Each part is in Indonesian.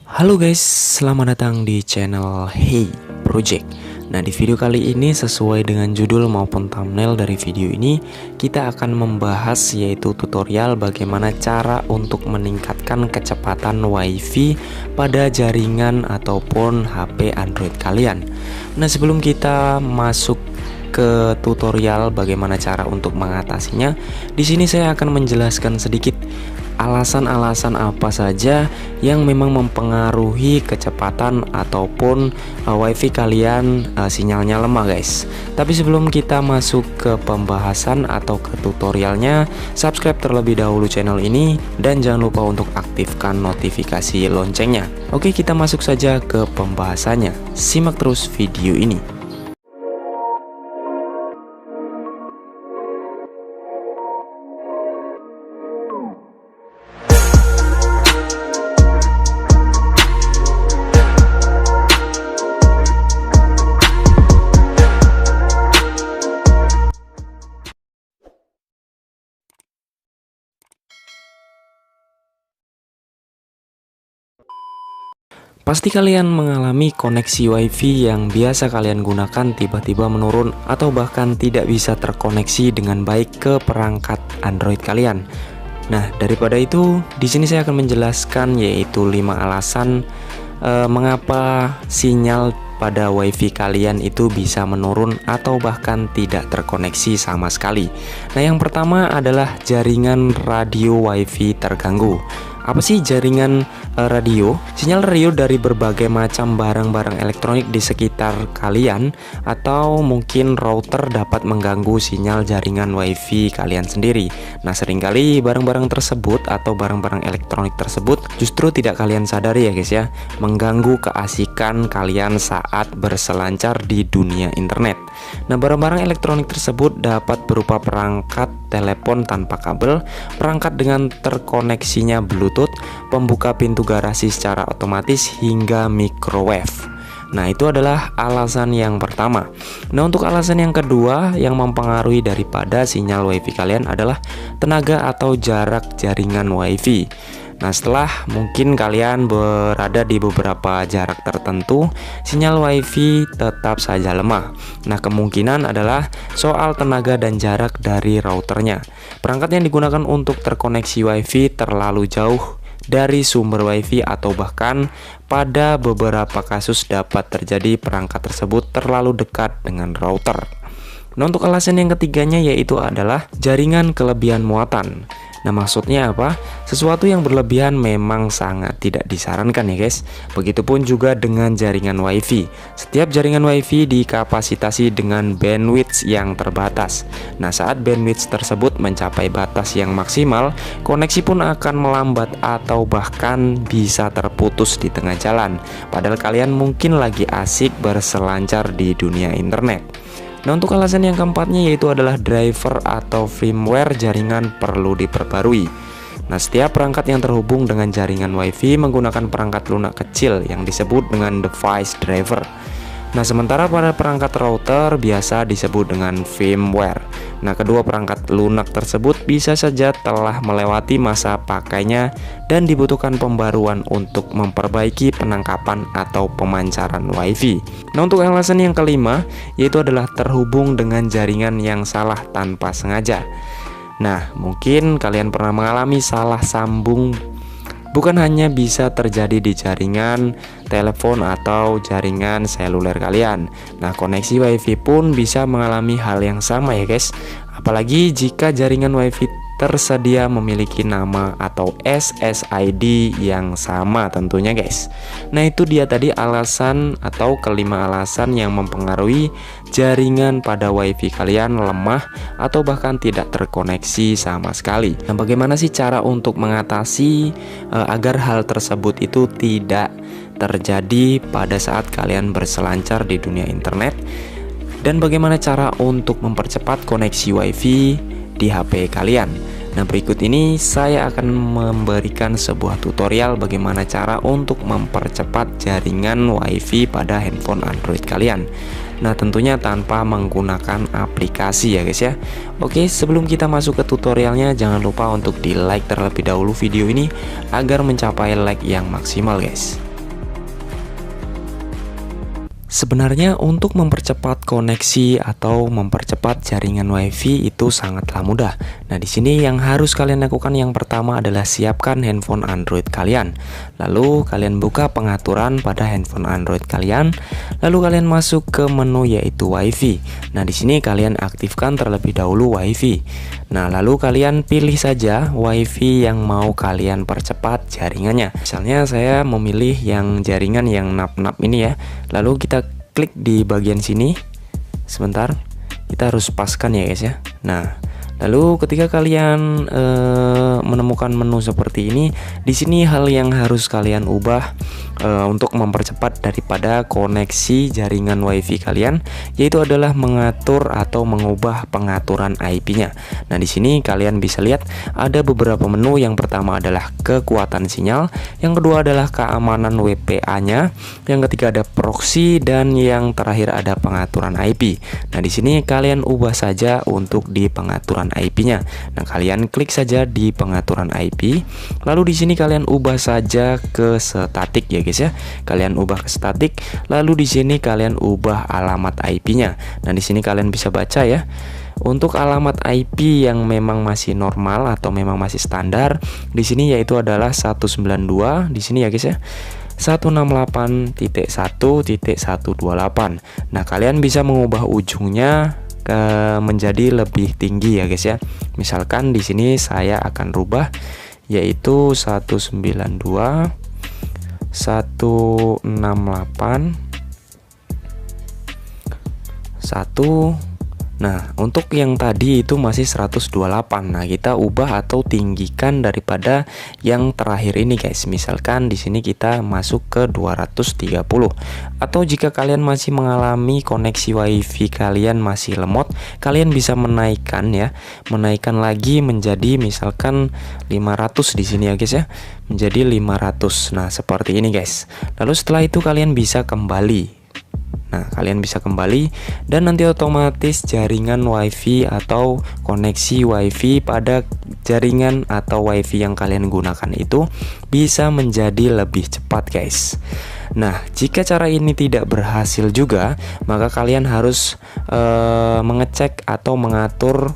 Halo guys, selamat datang di channel Hey Project. Nah, di video kali ini sesuai dengan judul maupun thumbnail dari video ini, kita akan membahas yaitu tutorial bagaimana cara untuk meningkatkan kecepatan WiFi pada jaringan ataupun HP Android kalian. Nah, sebelum kita masuk ke tutorial bagaimana cara untuk mengatasinya, di sini saya akan menjelaskan sedikit alasan-alasan apa saja yang memang mempengaruhi kecepatan ataupun WiFi kalian sinyalnya lemah guys. Tapi sebelum kita masuk ke pembahasan atau ke tutorialnya, subscribe terlebih dahulu channel ini dan jangan lupa untuk aktifkan notifikasi loncengnya. Oke, kita masuk saja ke pembahasannya. Simak terus video ini. Pasti kalian mengalami koneksi WiFi yang biasa kalian gunakan tiba-tiba menurun atau bahkan tidak bisa terkoneksi dengan baik ke perangkat Android kalian. Nah, daripada itu, di sini saya akan menjelaskan yaitu 5 alasan mengapa sinyal pada WiFi kalian itu bisa menurun atau bahkan tidak terkoneksi sama sekali. Nah, yang pertama adalah jaringan radio WiFi terganggu. Apa sih jaringan radio? Sinyal radio dari berbagai macam barang-barang elektronik di sekitar kalian atau mungkin router dapat mengganggu sinyal jaringan WiFi kalian sendiri. Nah, seringkali barang-barang tersebut atau barang-barang elektronik tersebut justru tidak kalian sadari ya guys ya, mengganggu keasikan kalian saat berselancar di dunia internet. Nah, barang-barang elektronik tersebut dapat berupa perangkat telepon tanpa kabel, perangkat dengan terkoneksinya Bluetooth, pembuka pintu garasi secara otomatis, hingga microwave. Nah, itu adalah alasan yang pertama. Nah, untuk alasan yang kedua yang mempengaruhi daripada sinyal WiFi kalian adalah tenaga atau jarak jaringan WiFi. Nah, setelah mungkin kalian berada di beberapa jarak tertentu, sinyal WiFi tetap saja lemah. Nah, kemungkinan adalah soal tenaga dan jarak dari routernya. Perangkat yang digunakan untuk terkoneksi WiFi terlalu jauh dari sumber WiFi atau bahkan pada beberapa kasus dapat terjadi perangkat tersebut terlalu dekat dengan router. Nah, untuk alasan yang ketiganya yaitu adalah jaringan kelebihan muatan. Nah, maksudnya apa? Sesuatu yang berlebihan memang sangat tidak disarankan ya guys. Begitupun juga dengan jaringan WiFi. Setiap jaringan WiFi dikapasitasi dengan bandwidth yang terbatas. Nah, saat bandwidth tersebut mencapai batas yang maksimal, koneksi pun akan melambat atau bahkan bisa terputus di tengah jalan. Padahal kalian mungkin lagi asik berselancar di dunia internet. Nah, untuk alasan yang keempatnya yaitu adalah driver atau firmware jaringan perlu diperbarui. Nah, setiap perangkat yang terhubung dengan jaringan WiFi menggunakan perangkat lunak kecil yang disebut dengan device driver. Nah, sementara pada perangkat router biasa disebut dengan firmware. Nah, kedua perangkat lunak tersebut bisa saja telah melewati masa pakainya dan dibutuhkan pembaruan untuk memperbaiki penangkapan atau pemancaran WiFi. Nah, untuk alasan yang kelima yaitu adalah terhubung dengan jaringan yang salah tanpa sengaja. Nah, mungkin kalian pernah mengalami salah sambung. Bukan hanya bisa terjadi di jaringan telepon atau jaringan seluler kalian. Nah, koneksi WiFi pun bisa mengalami hal yang sama ya guys. Apalagi jika jaringan WiFi tersedia memiliki nama atau SSID yang sama tentunya guys. Nah, itu dia tadi alasan atau kelima alasan yang mempengaruhi jaringan pada WiFi kalian lemah atau bahkan tidak terkoneksi sama sekali. Nah, bagaimana sih cara untuk mengatasi agar hal tersebut itu tidak terjadi pada saat kalian berselancar di dunia internet? Dan bagaimana cara untuk mempercepat koneksi WiFi di HP kalian? Nah, berikut ini saya akan memberikan sebuah tutorial bagaimana cara untuk mempercepat jaringan WiFi pada handphone Android kalian. Nah, tentunya tanpa menggunakan aplikasi ya guys ya. Oke, sebelum kita masuk ke tutorialnya, jangan lupa untuk di like terlebih dahulu video ini agar mencapai like yang maksimal guys. Sebenarnya untuk mempercepat koneksi atau mempercepat jaringan WiFi itu sangatlah mudah. Nah, di sini yang harus kalian lakukan yang pertama adalah siapkan handphone Android kalian. Lalu kalian buka pengaturan pada handphone Android kalian. Lalu kalian masuk ke menu yaitu WiFi. Nah, di sini kalian aktifkan terlebih dahulu WiFi. Nah, lalu kalian pilih saja WiFi yang mau kalian percepat jaringannya. Misalnya saya memilih yang jaringan yang nap-nap ini ya. Lalu kita klik di bagian sini. Sebentar, kita harus paskan ya guys ya. Nah, lalu ketika kalian menemukan menu seperti ini, di sini hal yang harus kalian ubah untuk mempercepat daripada koneksi jaringan WiFi kalian, yaitu adalah mengatur atau mengubah pengaturan IP-nya. Nah, di sini kalian bisa lihat ada beberapa menu. Yang pertama adalah kekuatan sinyal, yang kedua adalah keamanan WPA-nya, yang ketiga ada proxy, dan yang terakhir ada pengaturan IP. Nah, di sini kalian ubah saja untuk di pengaturan IP-nya. Nah, kalian klik saja di pengaturan IP. Lalu di sini kalian ubah saja ke statik ya guys ya. Kalian ubah ke statik. Lalu di sini kalian ubah alamat IP-nya. Nah, di sini kalian bisa baca ya. Untuk alamat IP yang memang masih normal atau memang masih standar di sini yaitu adalah 192 di sini ya guys ya. 168.1.128. Nah, kalian bisa mengubah ujungnya menjadi lebih tinggi ya guys ya. Misalkan di sini saya akan rubah yaitu 192.168.1. Nah, untuk yang tadi itu masih 128. Nah, kita ubah atau tinggikan daripada yang terakhir ini guys. Misalkan di sini kita masuk ke 230. Atau jika kalian masih mengalami koneksi WiFi kalian masih lemot, kalian bisa menaikkan ya. Menaikkan lagi menjadi misalkan 500 di sini ya guys ya. Menjadi 500. Nah, seperti ini guys. Lalu setelah itu kalian bisa kembali. Nah, kalian bisa kembali dan nanti otomatis jaringan WiFi atau koneksi WiFi pada jaringan atau WiFi yang kalian gunakan itu bisa menjadi lebih cepat guys. Nah, jika cara ini tidak berhasil juga, maka kalian harus mengecek atau mengatur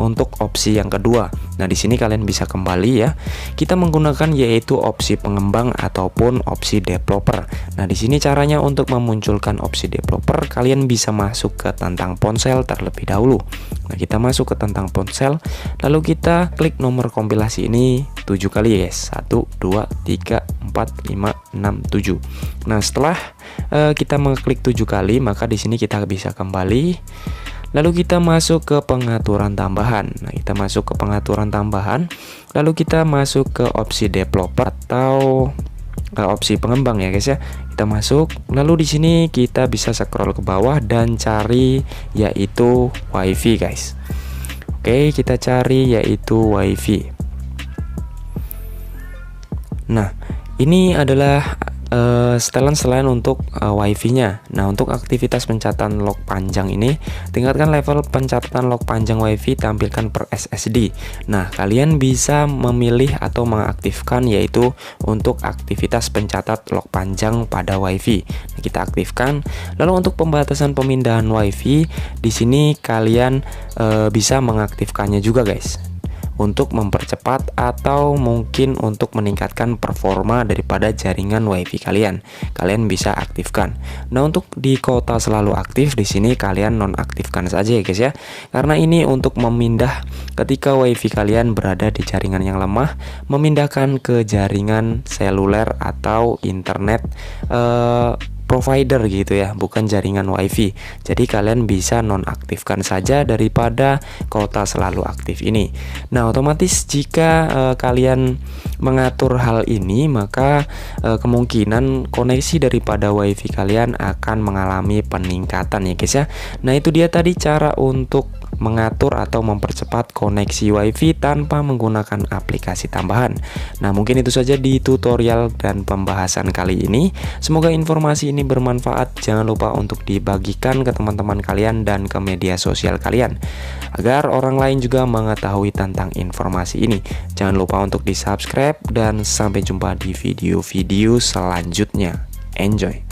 untuk opsi yang kedua. Nah, di sini kalian bisa kembali ya. Kita menggunakan yaitu opsi pengembang ataupun opsi developer. Nah, di sini caranya untuk memunculkan opsi developer, kalian bisa masuk ke tentang ponsel terlebih dahulu. Nah, kita masuk ke tentang ponsel, lalu kita klik nomor kompilasi ini 7 kali guys. 1 2 3 4 5 6 7. Nah, setelah kita mengklik 7 kali, maka di sini kita bisa kembali. Lalu kita masuk ke pengaturan tambahan. Nah, kita masuk ke pengaturan tambahan. Lalu kita masuk ke opsi developer atau opsi pengembang ya guys ya. Kita masuk. Lalu di sini kita bisa scroll ke bawah dan cari yaitu WiFi guys. Oke, kita cari yaitu WiFi. Nah, ini adalah setelan untuk WiFi-nya. Nah, untuk aktivitas pencatatan log panjang ini, tingkatkan level pencatatan log panjang WiFi, tampilkan per SSD. Nah, kalian bisa memilih atau mengaktifkan yaitu untuk aktivitas pencatat log panjang pada WiFi. Nah, kita aktifkan. Lalu untuk pembatasan pemindahan WiFi, di sini kalian bisa mengaktifkannya juga guys, untuk mempercepat atau mungkin untuk meningkatkan performa daripada jaringan WiFi kalian. Kalian bisa aktifkan. Nah, untuk di kota selalu aktif di sini kalian nonaktifkan saja ya guys ya. Karena ini untuk memindah ketika WiFi kalian berada di jaringan yang lemah, memindahkan ke jaringan seluler atau internet provider gitu ya, bukan jaringan WiFi. Jadi kalian bisa nonaktifkan saja daripada kota selalu aktif ini. Nah, otomatis jika kalian mengatur hal ini, maka kemungkinan koneksi daripada WiFi kalian akan mengalami peningkatan ya guys ya. Nah, itu dia tadi cara untuk mengatur atau mempercepat koneksi WiFi tanpa menggunakan aplikasi tambahan. Nah, mungkin itu saja di tutorial dan pembahasan kali ini. Semoga informasi ini bermanfaat. Jangan lupa untuk dibagikan ke teman-teman kalian dan ke media sosial kalian agar orang lain juga mengetahui tentang informasi ini. Jangan lupa untuk di-subscribe dan sampai jumpa di video-video selanjutnya. Enjoy.